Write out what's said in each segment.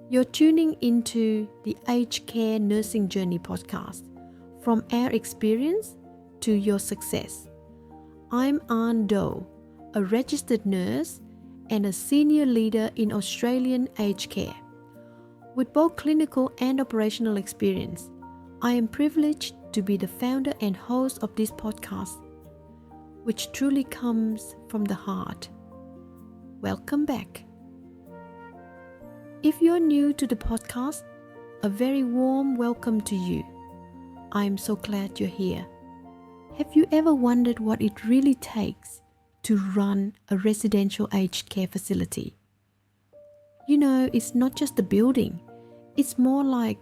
You're tuning into the Aged Care Nursing Journey podcast, from our experience to your success. I'm Anh Do, a registered nurse and a senior leader in Australian aged care. With both clinical and operational experience, I am privileged to be the founder and host of this podcast, which truly comes from the heart. Welcome back. If you're new to the podcast, a very warm welcome to you. I'm so glad you're here. Have you ever wondered what it really takes to run a residential aged care facility? You know, it's not just a building. It's more like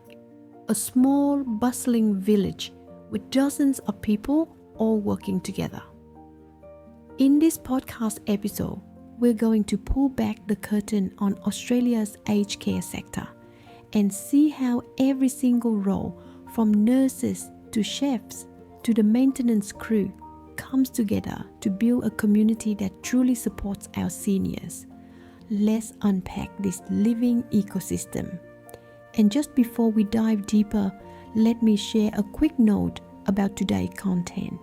a small, bustling village with dozens of people all working together. In this podcast episode, we're going to pull back the curtain on Australia's aged care sector and see how every single role, from nurses to chefs to the maintenance crew, comes together to build a community that truly supports our seniors. Let's unpack this living ecosystem. And just before we dive deeper, let me share a quick note about today's content.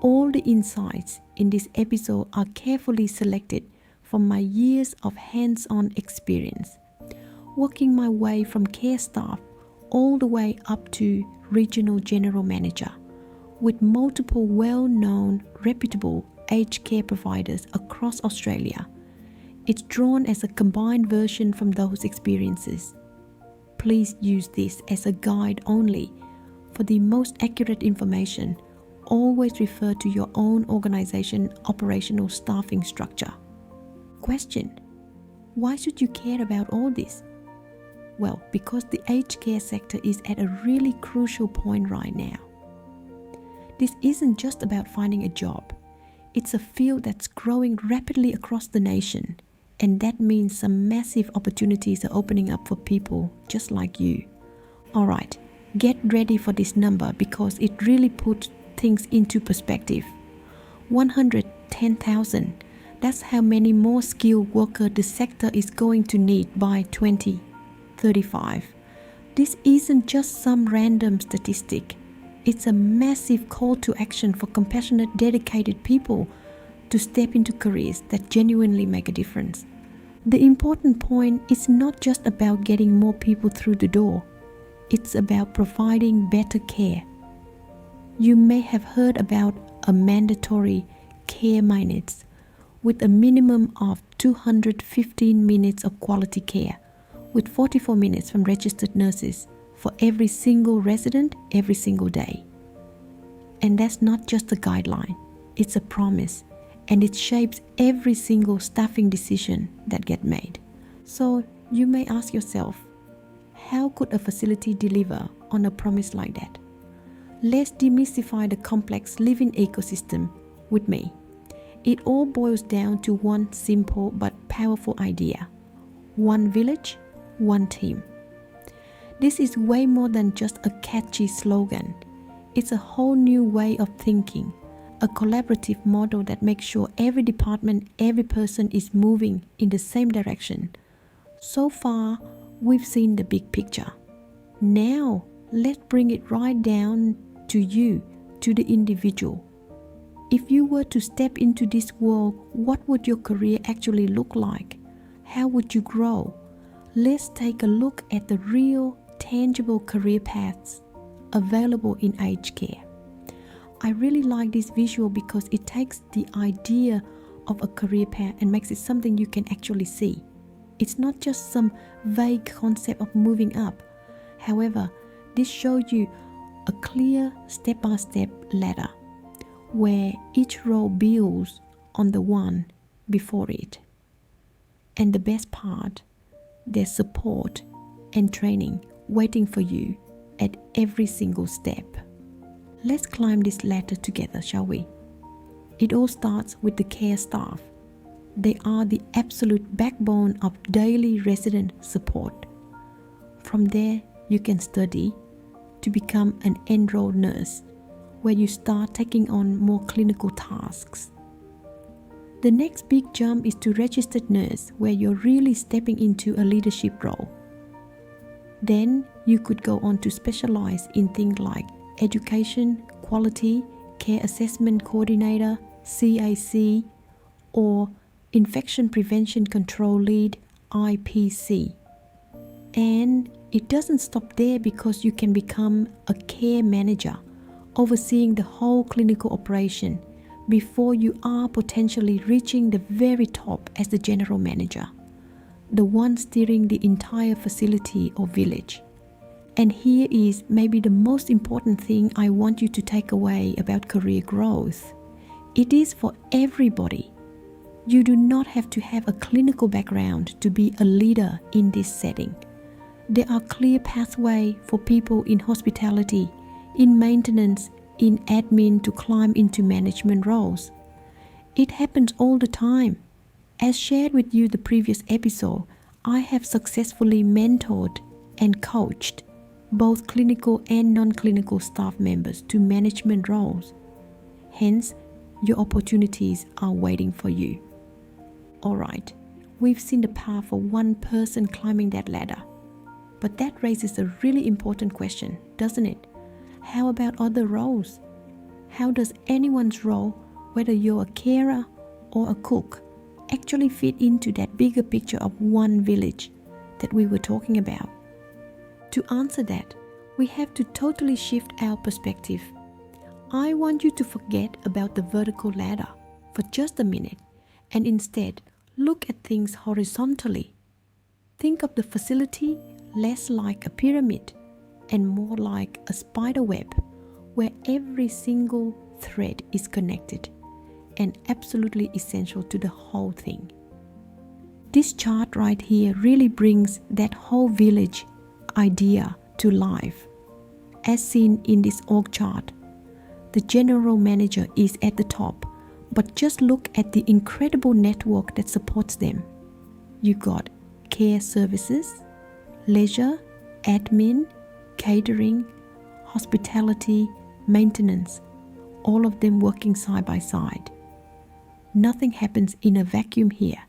All the insights in this episode are carefully selected from my years of hands-on experience, working my way from care staff all the way up to regional general manager, with multiple well-known, reputable aged care providers across Australia. It's drawn as a combined version from those experiences. Please use this as a guide only. For the most accurate information, always refer to your own organization operational staffing structure. Question: why should you care about all this? Well, because the aged care sector is at a really crucial point right now. This isn't just about finding a job. It's a field that's growing rapidly across the nation, and that means some massive opportunities are opening up for people just like you. Alright, get ready for this number because it really puts things into perspective. 110,000. That's how many more skilled workers the sector is going to need by 2035. This isn't just some random statistic. It's a massive call to action for compassionate, dedicated people to step into careers that genuinely make a difference. The important point is not just about getting more people through the door. It's about providing better care. You may have heard about a mandatory care minutes, with a minimum of 215 minutes of quality care, with 44 minutes from registered nurses for every single resident every single day. And that's not just a guideline, it's a promise, and it shapes every single staffing decision that gets made. So you may ask yourself, how could a facility deliver on a promise like that? Let's demystify the complex living ecosystem with me. It all boils down to one simple but powerful idea: one village, one team. This is way more than just a catchy slogan. It's a whole new way of thinking, a collaborative model that makes sure every department, every person is moving in the same direction. So far, we've seen the big picture. Now, let's bring it right down to you, to the individual. If you were to step into this world, what would your career actually look like? How would you grow? Let's take a look at the real, tangible career paths available in aged care. I really like this visual because it takes the idea of a career path and makes it something you can actually see. It's not just some vague concept of moving up. However, this shows you a clear step-by-step ladder where each role builds on the one before it. And the best part, there's support and training waiting for you at every single step. Let's climb this ladder together, shall we? It all starts with the care staff. They are the absolute backbone of daily resident support. From there, you can study to become an enrolled nurse, where you start taking on more clinical tasks. The next big jump is to registered nurse, where you're really stepping into a leadership role. Then you could go on to specialize in things like education, quality, care assessment coordinator, CAC, or infection prevention control lead, IPC. And it doesn't stop there, because you can become a care manager, overseeing the whole clinical operation before you are potentially reaching the very top as the general manager, the one steering the entire facility or village. And here is maybe the most important thing I want you to take away about career growth. It is for everybody. You do not have to have a clinical background to be a leader in this setting. There are clear pathways for people in hospitality, in maintenance, in admin to climb into management roles. It happens all the time. As shared with you the previous episode, I have successfully mentored and coached both clinical and non-clinical staff members to management roles. Hence, your opportunities are waiting for you. Alright, we've seen the path for one person climbing that ladder. But that raises a really important question, doesn't it? How about other roles? How does anyone's role, whether you're a carer or a cook, actually fit into that bigger picture of one village that we were talking about? To answer that, we have to totally shift our perspective. I want you to forget about the vertical ladder for just a minute and instead look at things horizontally. Think of the facility less like a pyramid and more like a spider web, where every single thread is connected and absolutely essential to the whole thing. This chart right here really brings that whole village idea to life. As seen in this org chart, the general manager is at the top, but just look at the incredible network that supports them. You got care services, leisure, admin, catering, hospitality, maintenance, all of them working side by side. Nothing happens in a vacuum here.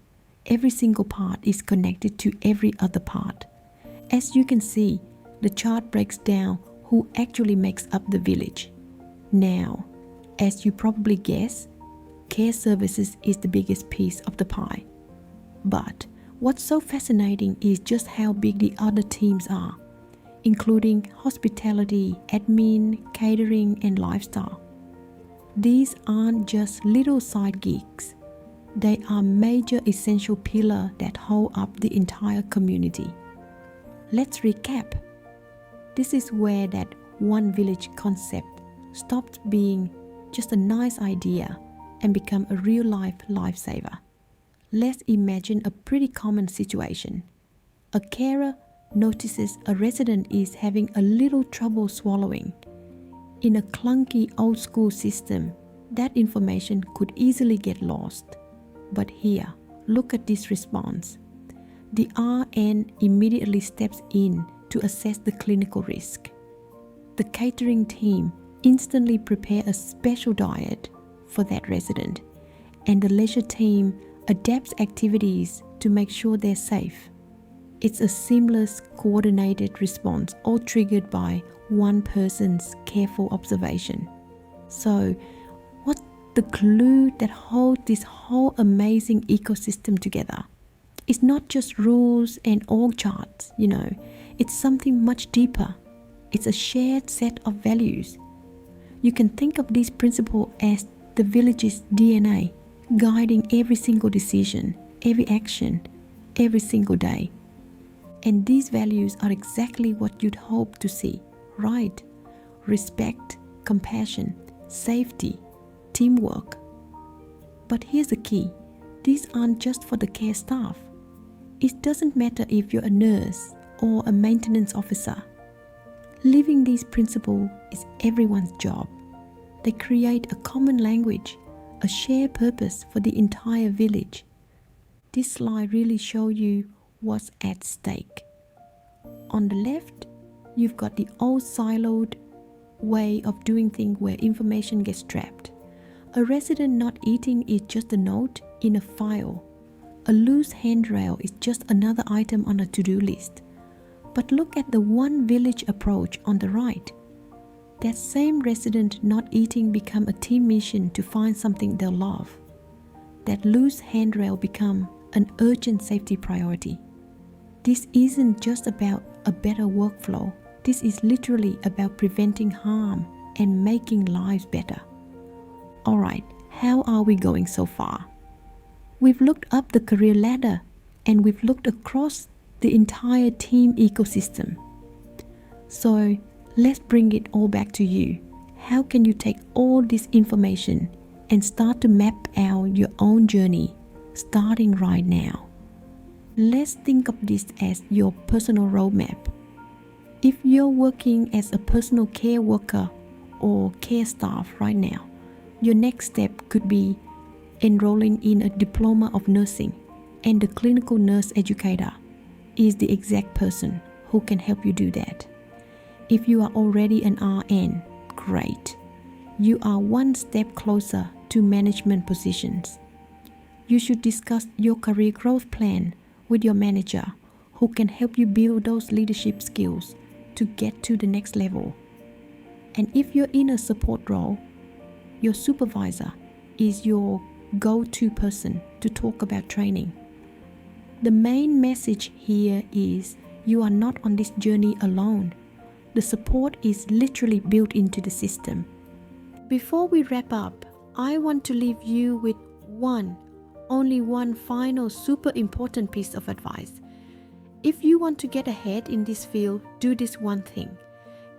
Every single part is connected to every other part. As you can see, the chart breaks down who actually makes up the village. Now, as you probably guess, care services is the biggest piece of the pie. But what's so fascinating is just how big the other teams are, including hospitality, admin, catering, and lifestyle. These aren't just little side gigs. They are major essential pillars that hold up the entire community. Let's recap. This is where that one village concept stopped being just a nice idea and become a real-life lifesaver. Let's imagine a pretty common situation. A carer notices a resident is having a little trouble swallowing. In a clunky old-school system, that information could easily get lost. But here, look at this response. The RN immediately steps in to assess the clinical risk. The catering team instantly prepare a special diet for that resident, and the leisure team adapts activities to make sure they're safe. It's a seamless, coordinated response, all triggered by one person's careful observation. So, what's the glue that holds this whole amazing ecosystem together? It's not just rules and org charts, it's something much deeper. It's a shared set of values. You can think of this principle as the village's DNA, guiding every single decision, every action, every single day. And these values are exactly what you'd hope to see, right? Respect, compassion, safety, teamwork. But here's the key. These aren't just for the care staff. It doesn't matter if you're a nurse or a maintenance officer. Living these principles is everyone's job. They create a common language, a shared purpose for the entire village. This slide really shows you what's at stake. On the left, you've got the old siloed way of doing things where information gets trapped. A resident not eating is just a note in a file. A loose handrail is just another item on a to-do list. But look at the one village approach on the right. That same resident not eating become a team mission to find something they love. That loose handrail become an urgent safety priority. This isn't just about a better workflow. This is literally about preventing harm and making lives better. Alright, how are we going so far? We've looked up the career ladder and we've looked across the entire team ecosystem. So let's bring it all back to you. How can you take all this information and start to map out your own journey starting right now? Let's think of this as your personal roadmap. If you're working as a personal care worker or care staff right now, your next step could be enrolling in a diploma of nursing, and the clinical nurse educator is the exact person who can help you do that. If you are already an RN, great. You are one step closer to management positions. You should discuss your career growth plan with your manager, who can help you build those leadership skills to get to the next level. And if you're in a support role, your supervisor is your go-to person to talk about training. The main message here is you are not on this journey alone. The support is literally built into the system. Before we wrap up, I want to leave you with only one final super important piece of advice. If you want to get ahead in this field, do this one thing.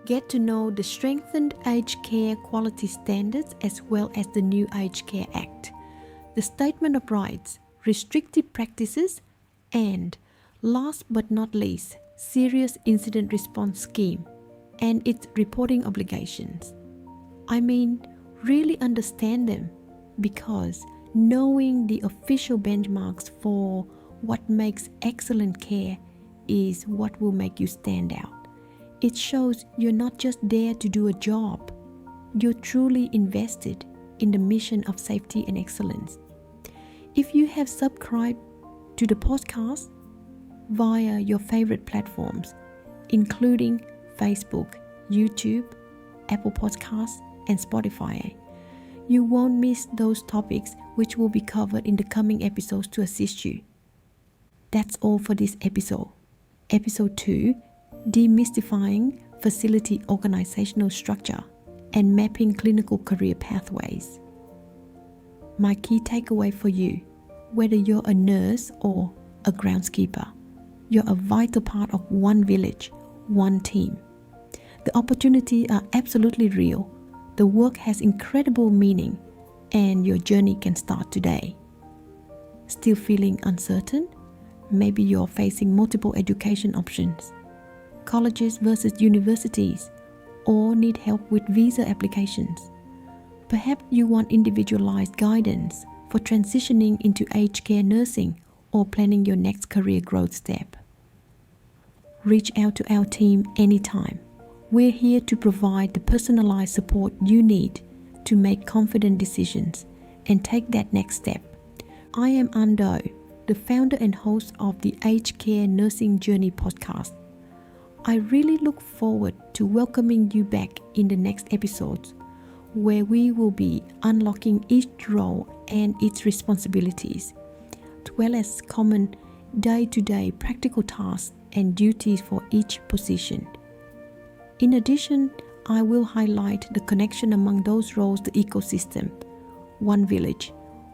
Get to know the strengthened aged care quality standards as well as the new Aged Care Act, the Statement of Rights, restrictive practices, and last but not least, Serious Incident Response Scheme and its reporting obligations. I mean, really understand them, because knowing the official benchmarks for what makes excellent care is what will make you stand out. It shows you're not just there to do a job. You're truly invested in the mission of safety and excellence. If you have subscribed to the podcast via your favorite platforms, including Facebook, YouTube, Apple Podcasts, and Spotify, you won't miss those topics which will be covered in the coming episodes to assist you. That's all for this episode. Episode 2, Demystifying Facility Organizational Structure and Mapping Clinical Career Pathways. My key takeaway for you, whether you're a nurse or a groundskeeper, you're a vital part of one village, one team. The opportunities are absolutely real. The work has incredible meaning, and your journey can start today. Still feeling uncertain? Maybe you're facing multiple education options, colleges versus universities, or need help with visa applications. Perhaps you want individualized guidance for transitioning into aged care nursing or planning your next career growth step. Reach out to our team anytime. We're here to provide the personalized support you need to make confident decisions and take that next step. I am Anh Do, the founder and host of the Aged Care Nursing Journey podcast. I really look forward to welcoming you back in the next episodes, where we will be unlocking each role and its responsibilities, as well as common day-to-day practical tasks and duties for each position. In addition, I will highlight the connection among those roles, the ecosystem, one village,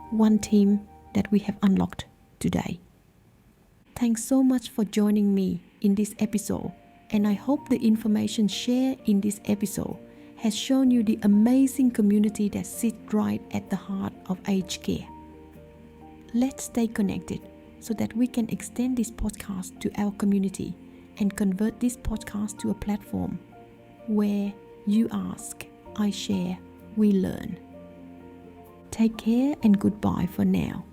one team that we have unlocked today. Thanks so much for joining me in this episode, and I hope the information shared in this episode has shown you the amazing community that sits right at the heart of aged care. Let's stay connected so that we can extend this podcast to our community and convert this podcast to a platform where you ask, I share, we learn. Take care and goodbye for now.